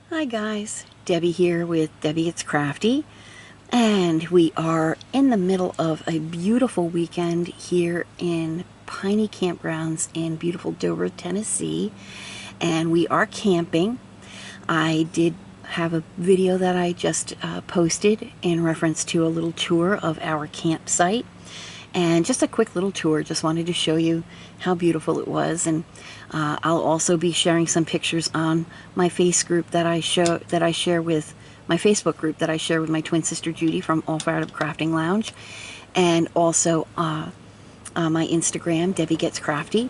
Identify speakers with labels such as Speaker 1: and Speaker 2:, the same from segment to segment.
Speaker 1: Hi guys, Debbie here with Debbie Gets Crafty, and we are in the middle of a beautiful weekend here in Piney Campgrounds in beautiful Dover, Tennessee, and we are camping. I did have a video that I just posted in reference to a little tour of our campsite. And just a quick little tour, just wanted to show you how beautiful it was. And I'll also be sharing some pictures on my Facebook group that I share with my my twin sister Judy from All Fired Up Crafting Lounge, and also on my Instagram, Debbie Gets Crafty.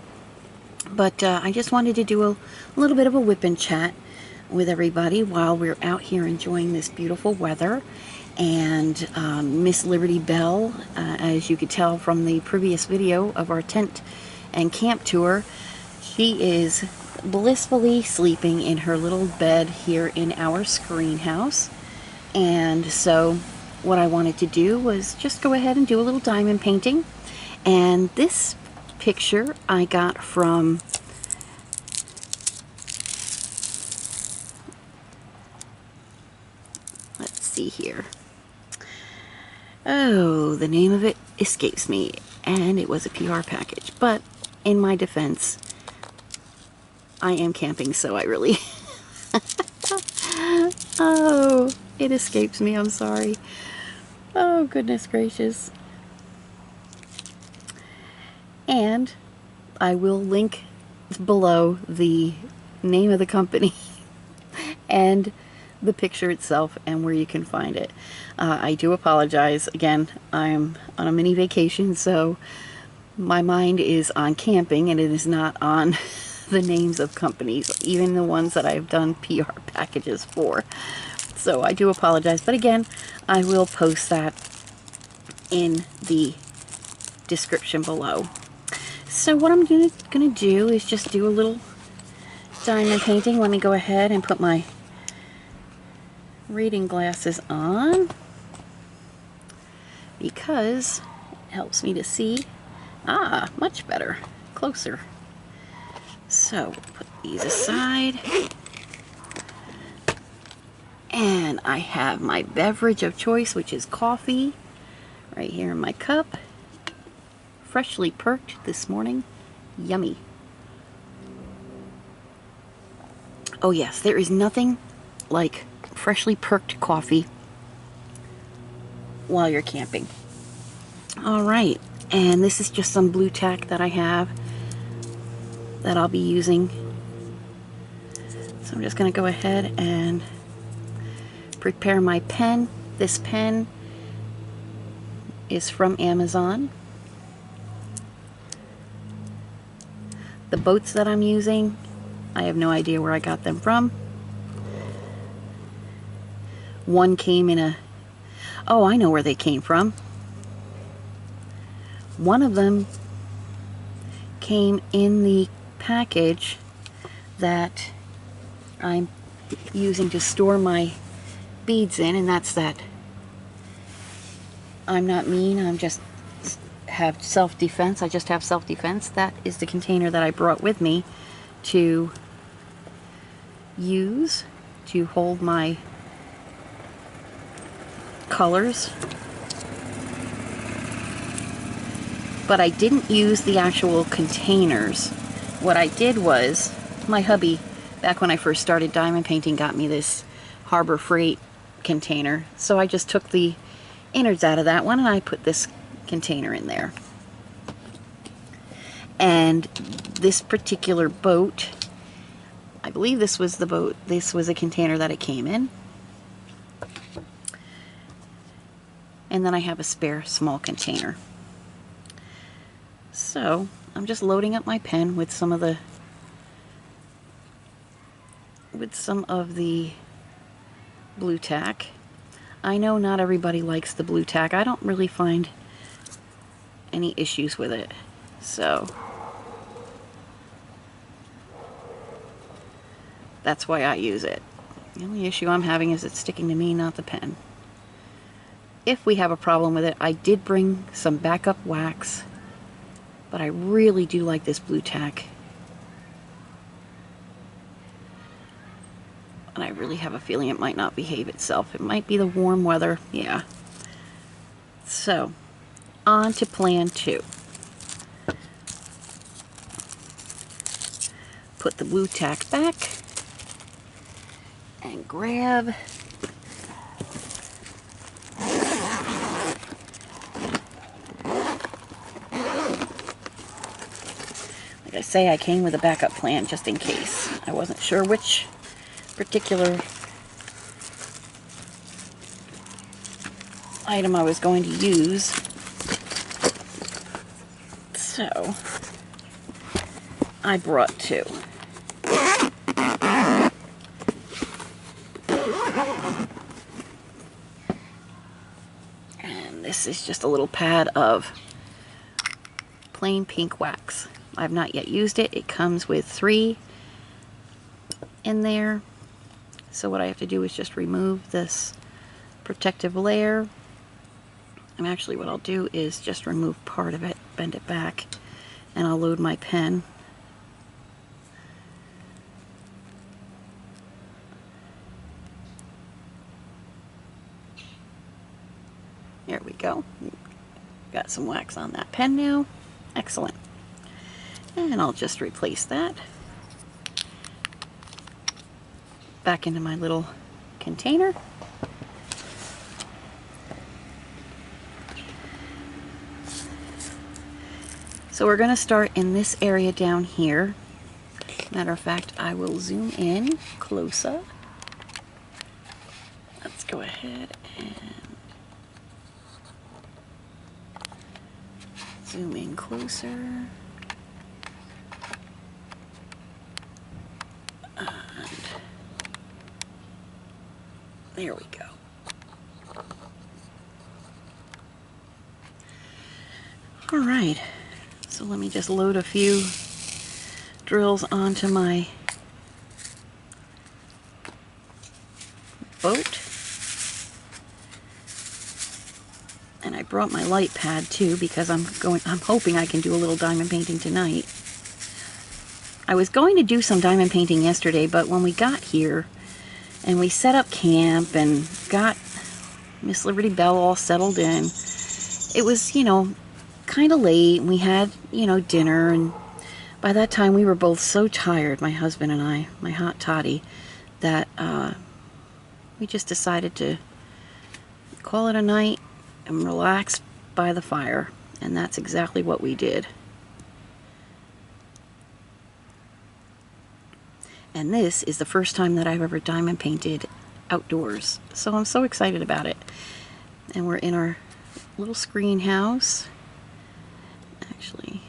Speaker 1: But I just wanted to do a little bit of a whip and chat with everybody while we're out here enjoying this beautiful weather. And Miss Liberty Bell, as you could tell from the previous video of our tent and camp tour, she is blissfully sleeping in her little bed here in our screen house. And so what I wanted to do was just go ahead and do a little diamond painting. And this picture I got from see here. Oh, the name of it escapes me, and it was a PR package. But in my defense, I am camping, so I really... Oh, it escapes me, I'm sorry. Oh, goodness gracious. And I will link below the name of the company and the picture itself and where you can find it. I do apologize. Again, I'm on a mini vacation, so my mind is on camping and it is not on the names of companies, even the ones that I've done PR packages for. So I do apologize, but again, I will post that in the description below. So what I'm gonna do is just do a little diamond painting. Let me go ahead and put my reading glasses on because it helps me to see much better, closer. So put these aside, and I have my beverage of choice, which is coffee, right here in my cup, freshly perked this morning. Yummy. Oh yes, there is nothing like freshly perked coffee while you're camping. Alright, and this is just some blue tack that I have that I'll be using. So I'm just going to go ahead and prepare my pen. This pen is from Amazon. The boats that I'm using, I have no idea where I got them from. One came in a... Oh, I know where they came from. One of them came in the package that I'm using to store my beads in, and that's that. I'm not mean, I'm just have self-defense. I just have self-defense. That is the container that I brought with me to use to hold my colors. But I didn't use the actual containers. What I did was, my hubby, back when I first started diamond painting, got me this Harbor Freight container. So I just took the innards out of that one and I put this container in there. And this particular boat, I believe this was the boat, this was a container that it came in. And then I have a spare small container. So I'm just loading up my pen with some of the blue tack. I know not everybody likes the blue tack. I don't really find any issues with it. So that's why I use it. The only issue I'm having is it's sticking to me, not the pen. If we have a problem with it, I did bring some backup wax, but I really do like this blue tack. And I really have a feeling it might not behave itself. It might be the warm weather. Yeah. So, on to plan 2. Put the Woo tack back and grab like I say, I came with a backup plan just in case. I wasn't sure which particular item I was going to use. So, I brought 2. And this is just a little pad of plain pink wax. I've not yet used it. It comes with 3 in there. So what I have to do is just remove this protective layer. And actually what I'll do is just remove part of it, bend it back, and I'll load my pen. There we go. Got some wax on that pen now. Excellent. And I'll just replace that back into my little container. So we're going to start in this area down here. Matter of fact, I will zoom in closer. Let's go ahead and zoom in closer. And there we go. All right. So let me just load a few drills onto my boat. And I brought my light pad too because I'm hoping I can do a little diamond painting tonight. I was going to do some diamond painting yesterday, but when we got here and we set up camp and got Miss Liberty Bell all settled in, it was, you know, kind of late. We had, you know, dinner, and by that time we were both so tired, my husband and I, my hot toddy, that we just decided to call it a night and relax by the fire, and that's exactly what we did. And this is the first time that I've ever diamond painted outdoors, so I'm so excited about it. And we're in our little screen house. Actually,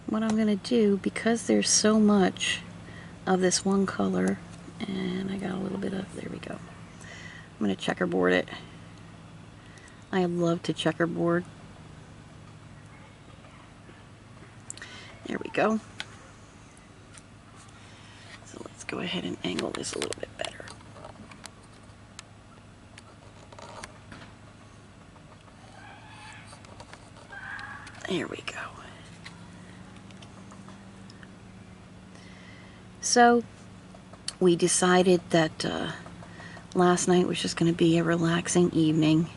Speaker 1: what I'm going to do, because there's so much of this one color, and I got a little bit of, there we go, I'm going to checkerboard it. I love to checkerboard. There we go. So let's go ahead and angle this a little bit better. There we go. So we decided that last night was just going to be a relaxing evening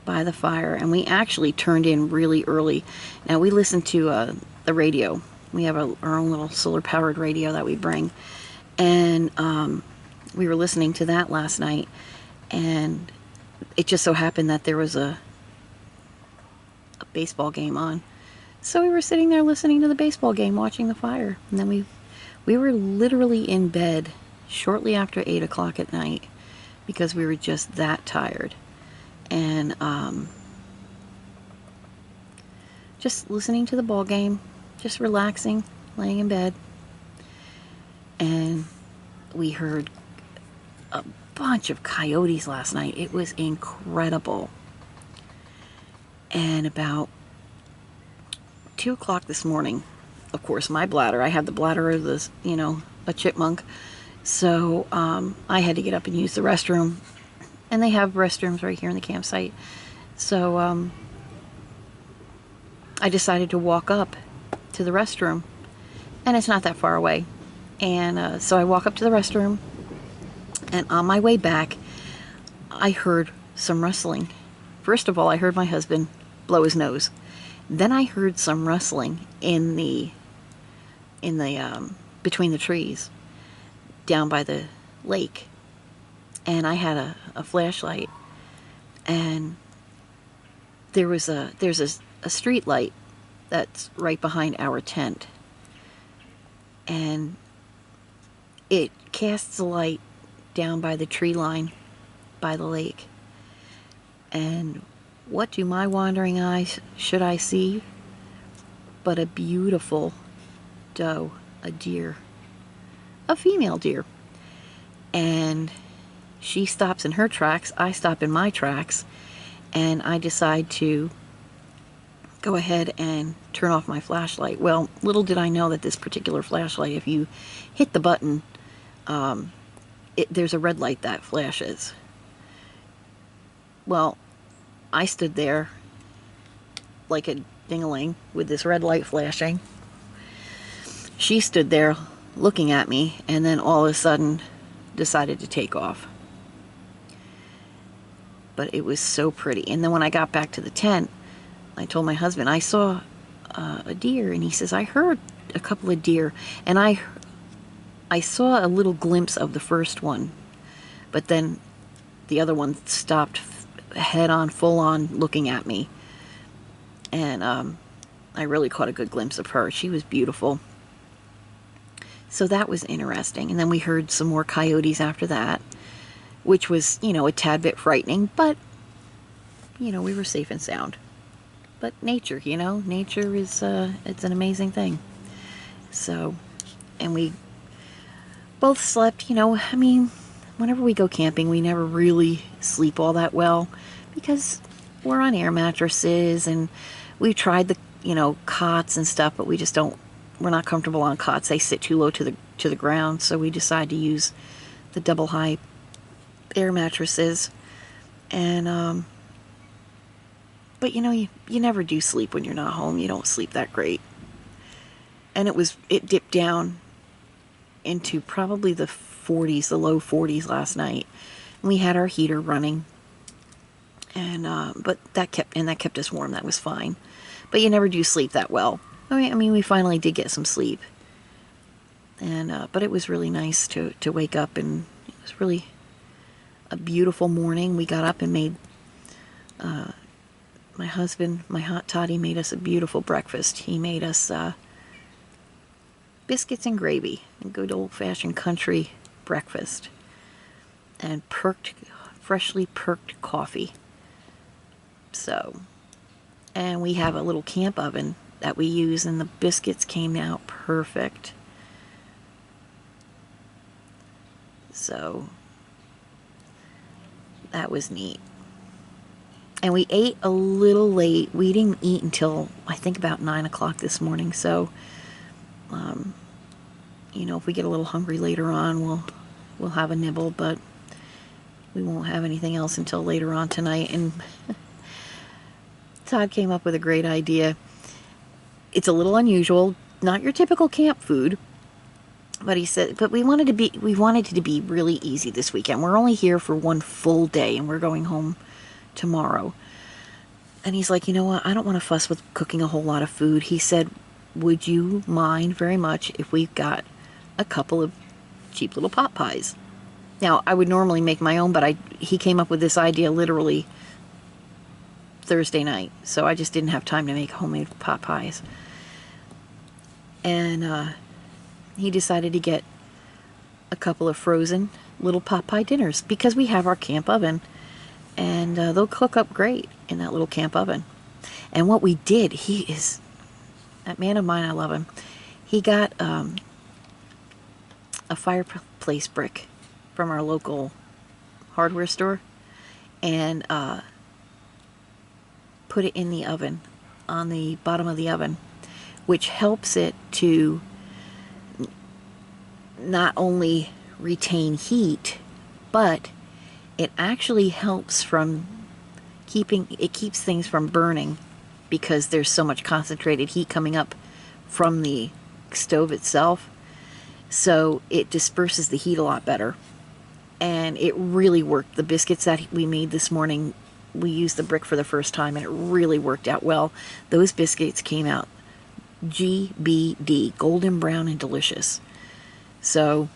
Speaker 1: by the fire, and we actually turned in really early. Now we listen to the radio. We have our own little solar powered radio that we bring, and we were listening to that last night, and it just so happened that there was a baseball game on. So we were sitting there listening to the baseball game, watching the fire, and then we were literally in bed shortly after 8 o'clock at night because we were just that tired. And just listening to the ball game, just relaxing, laying in bed. And we heard a bunch of coyotes last night. It was incredible. And about 2 o'clock this morning, of course, my bladder, I have the bladder of this, you know, a chipmunk. So I had to get up and use the restroom. And they have restrooms right here in the campsite. So I decided to walk up to the restroom, and it's not that far away. And so I walk up to the restroom, and on my way back, I heard some rustling. First of all, I heard my husband blow his nose. Then I heard some rustling in the between the trees down by the lake, and I had a flashlight, and there's a street light that's right behind our tent, and it casts a light down by the tree line by the lake. And what do my wandering eyes should I see but a beautiful doe, a deer, a female deer. And she stops in her tracks, I stop in my tracks, and I decide to go ahead and turn off my flashlight. Well, little did I know that this particular flashlight, if you hit the button, there's a red light that flashes. Well, I stood there like a ding-a-ling with this red light flashing. She stood there looking at me, and then all of a sudden decided to take off. But it was so pretty. And then when I got back to the tent, I told my husband, I saw a deer, and he says, I heard a couple of deer, and I saw a little glimpse of the first one, but then the other one stopped head on, full on, looking at me. And I really caught a good glimpse of her. She was beautiful. So that was interesting. And then we heard some more coyotes after that, which was, a tad bit frightening, but, we were safe and sound. But nature, nature is, it's an amazing thing. So, and we both slept, whenever we go camping, we never really sleep all that well because we're on air mattresses, and we've tried the, cots and stuff, but we're not comfortable on cots. They sit too low to the ground, so we decide to use the double high air mattresses. And, but you never do sleep when you're not home. You don't sleep that great. And it dipped down into probably the 40s, the low 40s last night. And we had our heater running, and but that kept us warm. That was fine. But you never do sleep that well. I mean, we finally did get some sleep, and but it was really nice to wake up, and it was really a beautiful morning. We got up and made my husband, my hot toddy, made us a beautiful breakfast. He made us biscuits and gravy, a good old-fashioned country breakfast, and freshly perked coffee. So, and we have a little camp oven that we use, and the biscuits came out perfect. So that was neat. And we ate a little late. We didn't eat until I think about 9 o'clock this morning. So, if we get a little hungry later on, we'll have a nibble, but we won't have anything else until later on tonight. And Todd came up with a great idea. It's a little unusual, not your typical camp food, but he said, but we wanted it to be really easy this weekend. We're only here for one full day, and we're going home tomorrow. And he's like, you know what? I don't want to fuss with cooking a whole lot of food. He said, would you mind very much if we got a couple of cheap little pot pies? Now, I would normally make my own, but he came up with this idea literally Thursday night, so I just didn't have time to make homemade pot pies. And he decided to get a couple of frozen little pot pie dinners because we have our camp oven, and they'll cook up great in that little camp oven. And what we did, he is that man of mine. I love him. He got a fireplace brick from our local hardware store, and put it in the oven, on the bottom of the oven, which helps it to not only retain heat, but it actually helps from keeps things from burning because there's so much concentrated heat coming up from the stove itself. So it disperses the heat a lot better. And it really worked. The biscuits that we made this morning, we used the brick for the first time, and it really worked out well. Those biscuits came out GBD, golden brown and delicious. So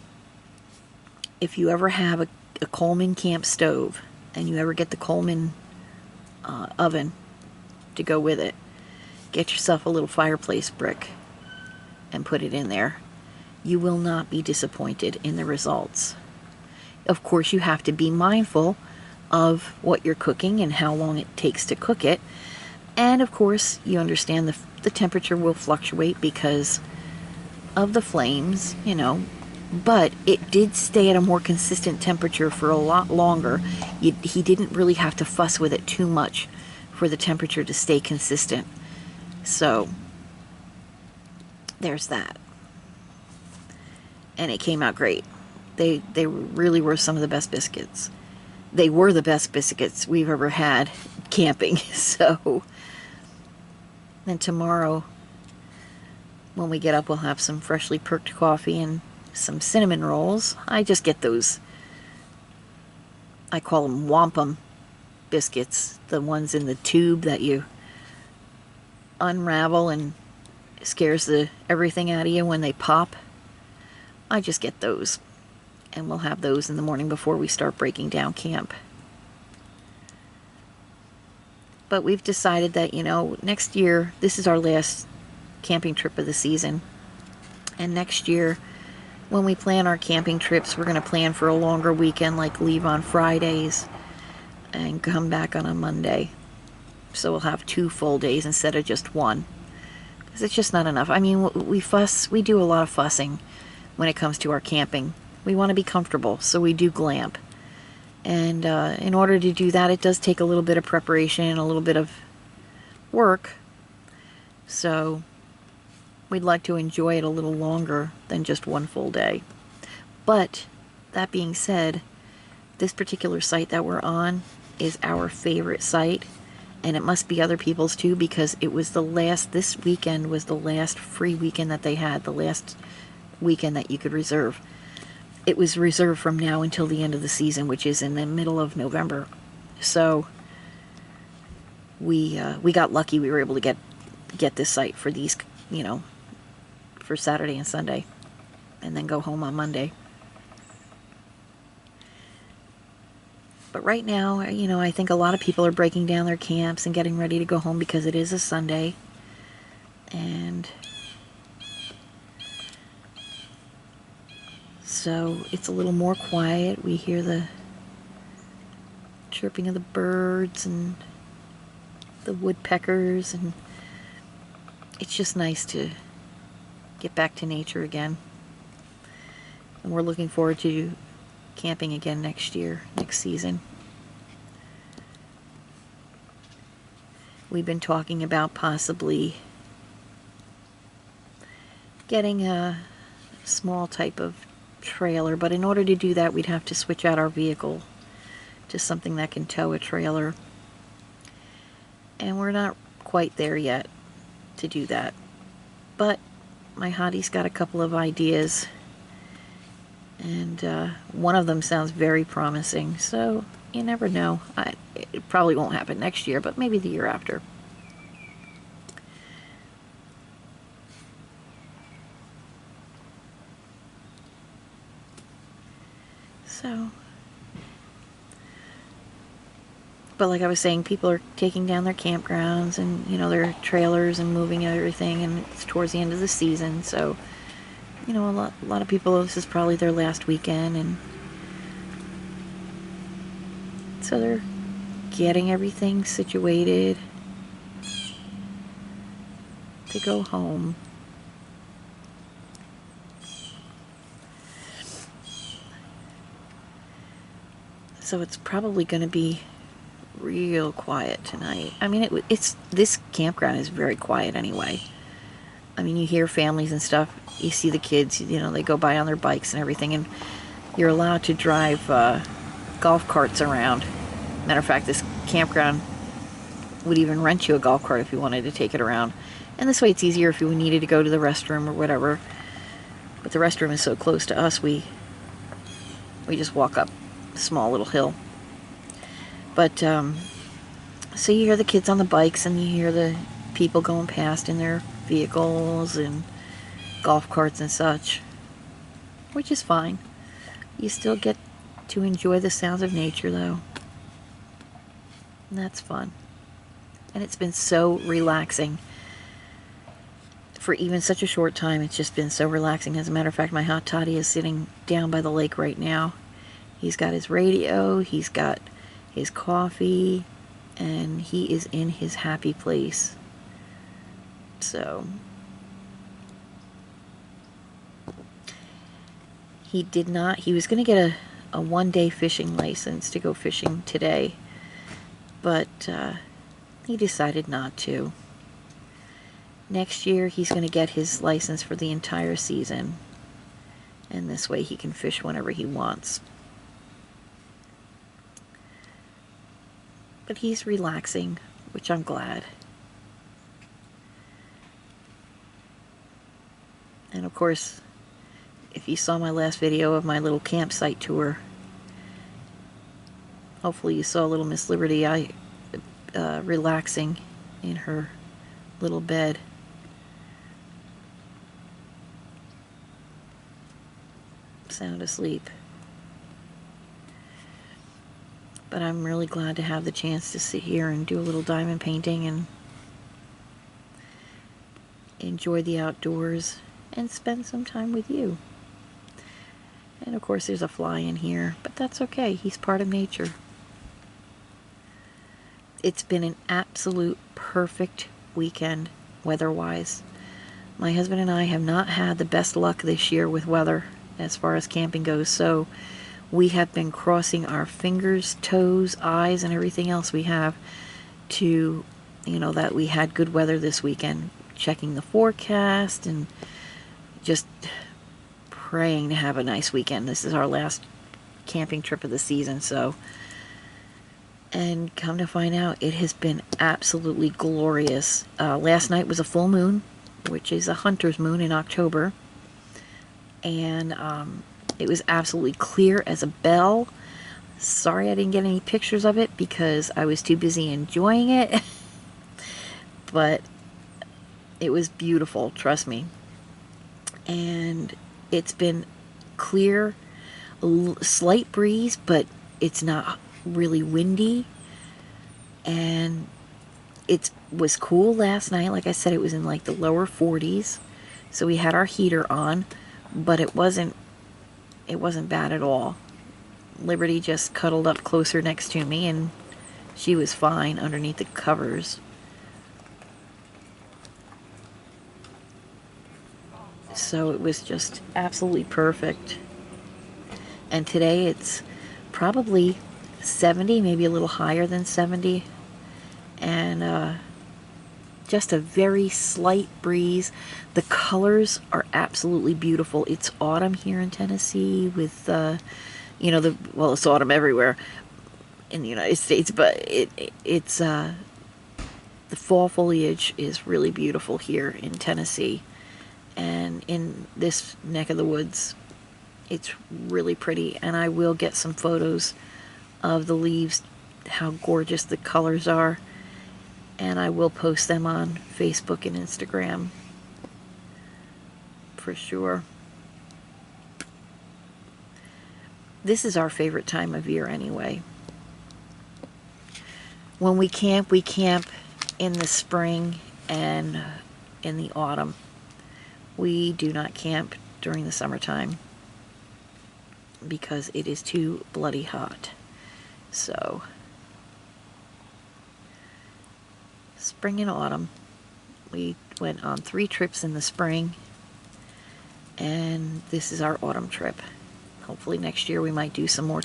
Speaker 1: if you ever have a Coleman camp stove and you ever get the Coleman oven to go with it, get yourself a little fireplace brick and put it in there. You will not be disappointed in the results. Of course, you have to be mindful of what you're cooking and how long it takes to cook it. And of course, you understand the temperature will fluctuate because of the flames, you know. But it did stay at a more consistent temperature for a lot longer. He didn't really have to fuss with it too much for the temperature to stay consistent. So, there's that. And it came out great. They really were some of the best biscuits. They were the best biscuits we've ever had camping. So, then tomorrow, when we get up, we'll have some freshly perked coffee and some cinnamon rolls. I just get those, I call them wampum biscuits, the ones in the tube that you unravel and scares everything out of you when they pop. I just get those, and we'll have those in the morning before we start breaking down camp. But we've decided that, you know, next year, this is our last camping trip of the season, and next year when we plan our camping trips, we're going to plan for a longer weekend, like leave on Fridays and come back on a Monday. So we'll have 2 full days instead of just 1, because it's just not enough. I mean, we do a lot of fussing when it comes to our camping. We want to be comfortable, so we do glamp. And in order to do that, it does take a little bit of preparation, a little bit of work. So we'd like to enjoy it a little longer than just 1 full day. But that being said, this particular site that we're on is our favorite site, and it must be other people's too, because it was this weekend was the last free weekend that they had, the last weekend that you could reserve. It was reserved from now until the end of the season, which is in the middle of November. So we got lucky. We were able to get this site for these, you know, for Saturday and Sunday, and then go home on Monday. But right now, you know, I think a lot of people are breaking down their camps and getting ready to go home because it is a Sunday. And so it's a little more quiet. We hear the chirping of the birds and the woodpeckers, and it's just nice to get back to nature again. And we're looking forward to camping again next season. We've been talking about possibly getting a small type of trailer, but in order to do that, we'd have to switch out our vehicle to something that can tow a trailer. And we're not quite there yet to do that. But my hottie's got a couple of ideas, and one of them sounds very promising, so you never know. It probably won't happen next year, but maybe the year after. So, but like I was saying, people are taking down their campgrounds and, you know, their trailers and moving everything, and it's towards the end of the season, so, you know, a lot of people, this is probably their last weekend, and so they're getting everything situated to go home. So it's probably going to be real quiet tonight. I mean, this campground is very quiet anyway. I mean, you hear families and stuff. You see the kids, you know, they go by on their bikes and everything, and you're allowed to drive golf carts around. Matter of fact, this campground would even rent you a golf cart if you wanted to take it around. And this way it's easier if you needed to go to the restroom or whatever. But the restroom is so close to us, we just walk up a small little hill. But, so you hear the kids on the bikes and you hear the people going past in their vehicles and golf carts and such, which is fine. You still get to enjoy the sounds of nature, though. And that's fun. And it's been so relaxing. For even such a short time, it's just been so relaxing. As a matter of fact, my hot toddy is sitting down by the lake right now. He's got his radio, he's got his coffee, and he is in his happy place. So he was going to get a one-day fishing license to go fishing today, but he decided not to. Next year he's going to get his license for the entire season, and this way he can fish whenever he wants. But he's relaxing, which I'm glad. And of course, if you saw my last video of my little campsite tour, hopefully you saw little Miss Liberty relaxing in her little bed. Sound asleep. But I'm really glad to have the chance to sit here and do a little diamond painting and enjoy the outdoors and spend some time with you. And of course there's a fly in here, but that's okay. He's part of nature. It's been an absolute perfect weekend weather-wise. My husband and I have not had the best luck this year with weather as far as camping goes, so we have been crossing our fingers, toes, eyes, and everything else we have to, that we had good weather this weekend. Checking the forecast and just praying to have a nice weekend. This is our last camping trip of the season, so. And come to find out, it has been absolutely glorious. Last night was a full moon, which is a hunter's moon in October. And it was absolutely clear as a bell. Sorry I didn't get any pictures of it because I was too busy enjoying it. But it was beautiful, trust me. And it's been clear, slight breeze, but it's not really windy. And it was cool last night. Like I said, it was in like the lower 40s. So we had our heater on, but it wasn't bad at all. Liberty just cuddled up closer next to me and she was fine underneath the covers. So it was just absolutely perfect. And today it's probably 70, maybe a little higher than 70. And just a very slight breeze. The colors are absolutely beautiful. It's autumn here in Tennessee with, well, it's autumn everywhere in the United States, but it's the fall foliage is really beautiful here in Tennessee. And in this neck of the woods, it's really pretty. And I will get some photos of the leaves, how gorgeous the colors are. And I will post them on Facebook and Instagram for sure. This is our favorite time of year anyway. When we camp in the spring and in the autumn. We do not camp during the summertime because it is too bloody hot. So, spring and autumn. We went on 3 trips in the spring, and this is our autumn trip. Hopefully next year we might do some more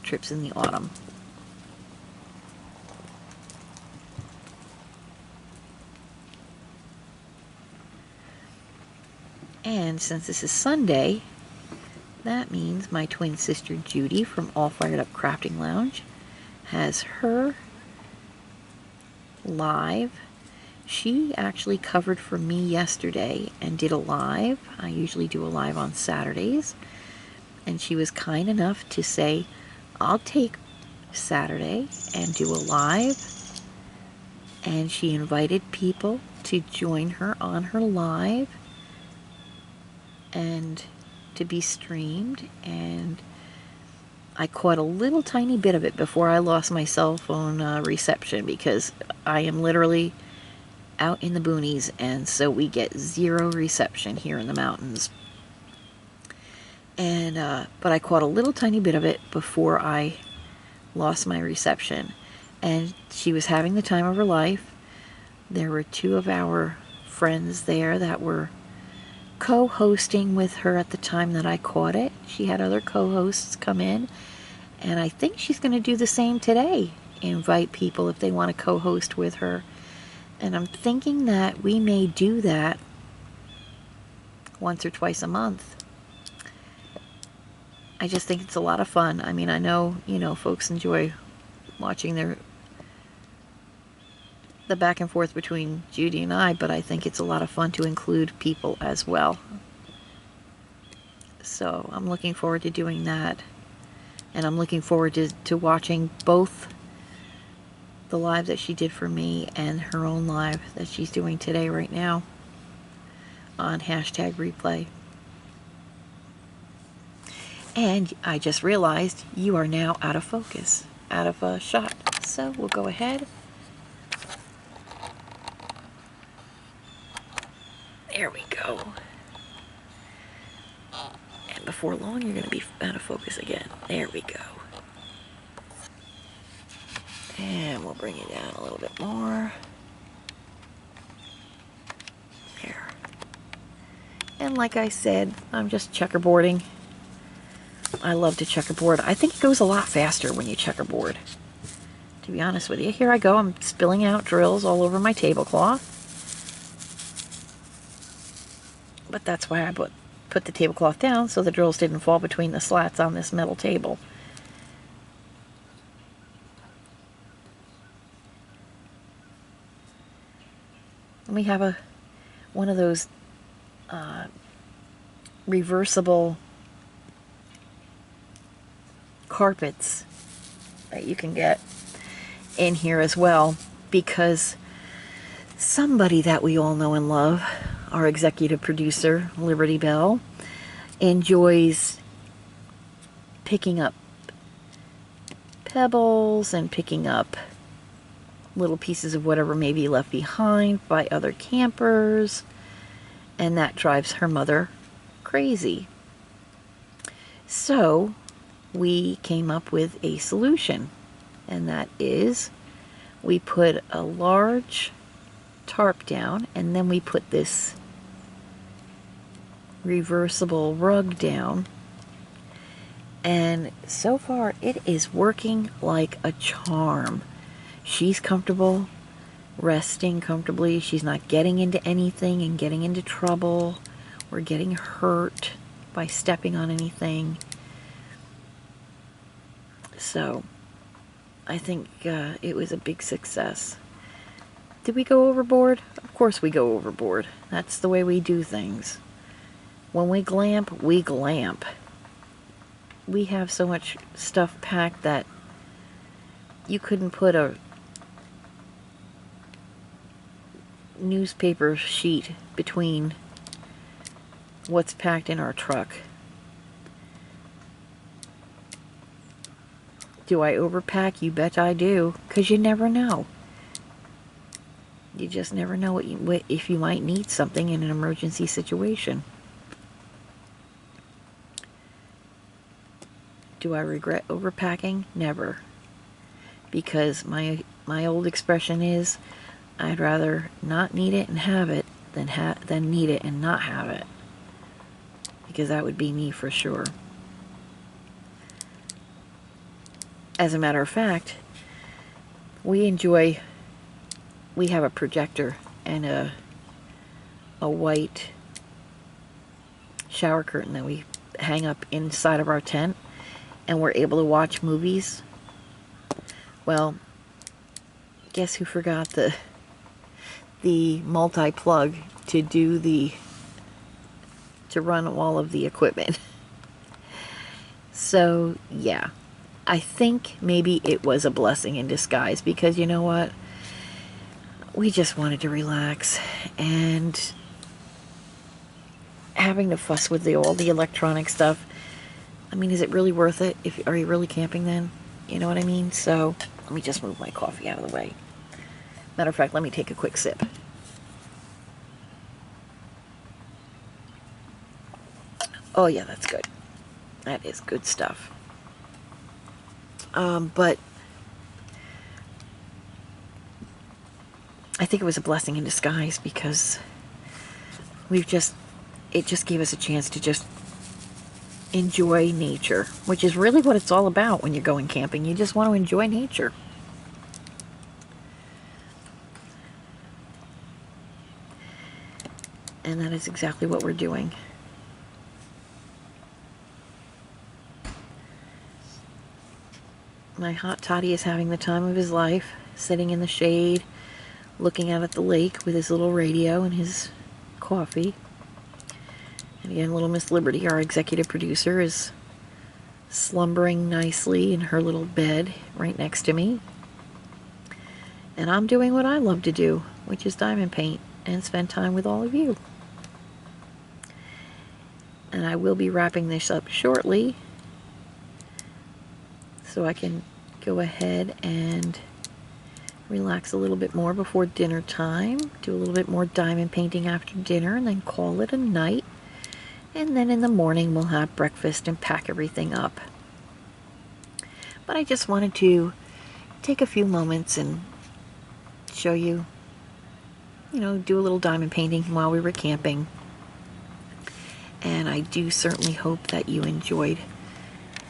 Speaker 1: trips in the autumn. And since this is Sunday, that means my twin sister Judy from All Fired Up Crafting Lounge has her live. She actually covered for me yesterday and did a live. I usually do a live on Saturdays. And she was kind enough to say, I'll take Saturday and do a live. And she invited people to join her on her live and to be streamed. And I caught a little tiny bit of it before I lost my cell phone reception, because I am literally out in the boonies, and so we get zero reception here in the mountains. And but I caught a little tiny bit of it before I lost my reception. And she was having the time of her life. There were two of our friends there that were co-hosting with her at the time that I caught it. She had other co-hosts come in, and I think she's going to do the same today. Invite people if they want to co-host with her. And I'm thinking that we may do that once or twice a month. I just think it's a lot of fun. I mean, I know, folks enjoy watching the back and forth between Judy and I, but I think it's a lot of fun to include people as well. So I'm looking forward to doing that. And I'm looking forward to watching both the live that she did for me and her own live that she's doing today right now on #replay. And I just realized you are now out of focus, out of shot. So we'll go ahead. There we go. And before long, you're going to be out of focus again. There we go. And we'll bring it down a little bit more. There. And like I said, I'm just checkerboarding. I love to checkerboard. I think it goes a lot faster when you checkerboard, to be honest with you. Here I go. I'm spilling out drills all over my tablecloth. But that's why I put the tablecloth down, so the drills didn't fall between the slats on this metal table. And we have one of those reversible carpets that you can get in here as well, because somebody that we all know and love, our executive producer, Liberty Bell, enjoys picking up pebbles and picking up little pieces of whatever may be left behind by other campers, and that drives her mother crazy. So we came up with a solution, and that is we put a large tarp down, and then we put this reversible rug down, and so far it is working like a charm. She's comfortable, resting comfortably. She's not getting into anything and getting into trouble or getting hurt by stepping on anything. So I think it was a big success. Did we go overboard? Of course we go overboard. That's the way we do things. When we glamp, we glamp. We have so much stuff packed that you couldn't put a newspaper sheet between what's packed in our truck. Do I overpack? You bet I do, because you never know. You just never know if you might need something in an emergency situation. Do I regret overpacking? Never. Because my old expression is, I'd rather not need it and have it than need it and not have it. Because that would be me for sure. As a matter of fact, we have a projector and a white shower curtain that we hang up inside of our tent, and we're able to watch movies. Well, guess who forgot the multi-plug to run all of the equipment. So yeah, I think maybe it was a blessing in disguise, because you know what? We just wanted to relax, and having to fuss with all the electronic stuff, I mean, is it really worth it? Are you really camping then? You know what I mean? So let me just move my coffee out of the way. Matter of fact, let me take a quick sip. Oh yeah, that's good. That is good stuff. But I think it was a blessing in disguise, because it just gave us a chance to just enjoy nature, which is really what it's all about when you're going camping. You just want to enjoy nature. And that is exactly what we're doing. My hot toddy is having the time of his life, sitting in the shade, looking out at the lake with his little radio and his coffee. And again, little Miss Liberty, our executive producer, is slumbering nicely in her little bed right next to me. And I'm doing what I love to do, which is diamond paint and spend time with all of you. And I will be wrapping this up shortly, so I can go ahead and relax a little bit more before dinner time, do a little bit more diamond painting after dinner, and then call it a night. And then in the morning we'll have breakfast and pack everything up. But I just wanted to take a few moments and show you, do a little diamond painting while we were camping. And I do certainly hope that you enjoyed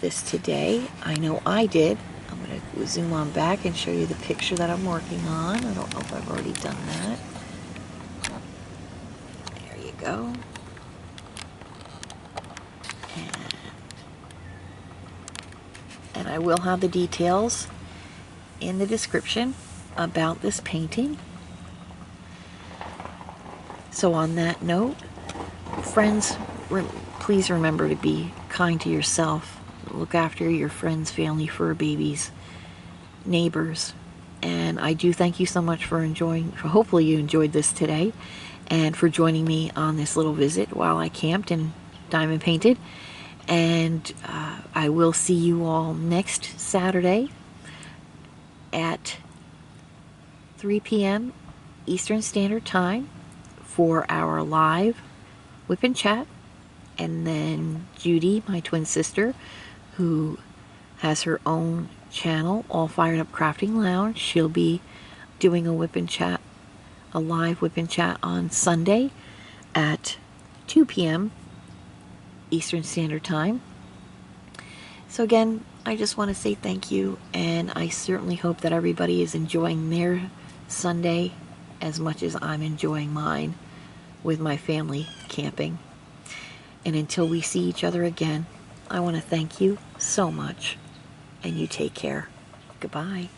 Speaker 1: this today. I know I did. I'm going to zoom on back and show you the picture that I'm working on. I don't know if I've already done that. There you go. And I will have the details in the description about this painting. So on that note, friends, please remember to be kind to yourself. Look after your friends, family, fur babies, neighbors. And I do thank you so much for hopefully you enjoyed this today, and for joining me on this little visit while I camped and diamond painted. And I will see you all next Saturday at 3 p.m. Eastern Standard Time for our live WIP and chat. And then Judy, my twin sister, who has her own channel, All Fired Up Crafting Lounge, she'll be doing a WIP and chat, a live WIP and chat on Sunday at 2 p.m. Eastern Standard Time. So again, I just want to say thank you, and I certainly hope that everybody is enjoying their Sunday as much as I'm enjoying mine with my family camping. And until we see each other again, I want to thank you so much, and you take care. Goodbye.